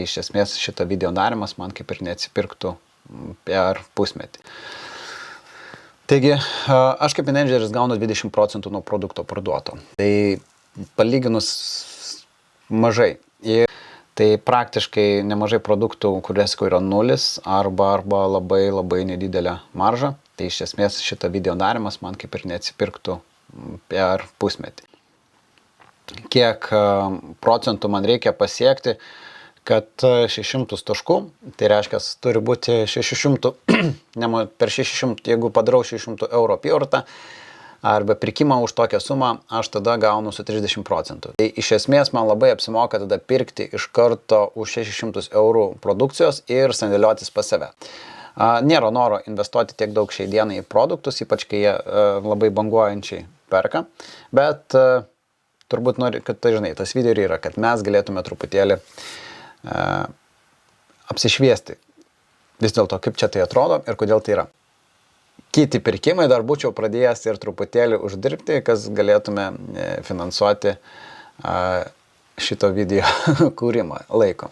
iš esmės šito video darimas man kaip ir neatsipirktų per pusmetį. Taigi, aš kaip menedžeris gaunu 20% nuo produkto parduoto. Tai palyginus mažai. Tai praktiškai nemažai produktų, kuriuose yra nulis arba labai nedidelė marža. Tai iš esmės šito video darimas man kaip ir neatsipirktų per pusmetį. Kiek procentų man reikia pasiekti, kad 600 taškų, tai reiškia, turi būti 600, per 600, jeigu padarau 600 eurų apyvartą arba pirkimą už tokią sumą, aš tada gaunu su 30%. Tai iš esmės man labai apsimoka tada pirkti iš karto už 600 eurų produkcijos ir sandėliuotis pas save. Nėra noro investuoti tiek daug šiai dienai į produktus, ypač kai jie labai banguojančiai perka, bet turbūt nori, kad tai žinai, tas video yra, kad mes galėtume truputėlį apsišviesti vis dėlto, kaip čia tai atrodo ir kodėl tai yra. Kiti pirkimai dar būčiau pradėjęs ir truputėlį uždirbti, kas galėtume finansuoti šito video kūrimą laiko.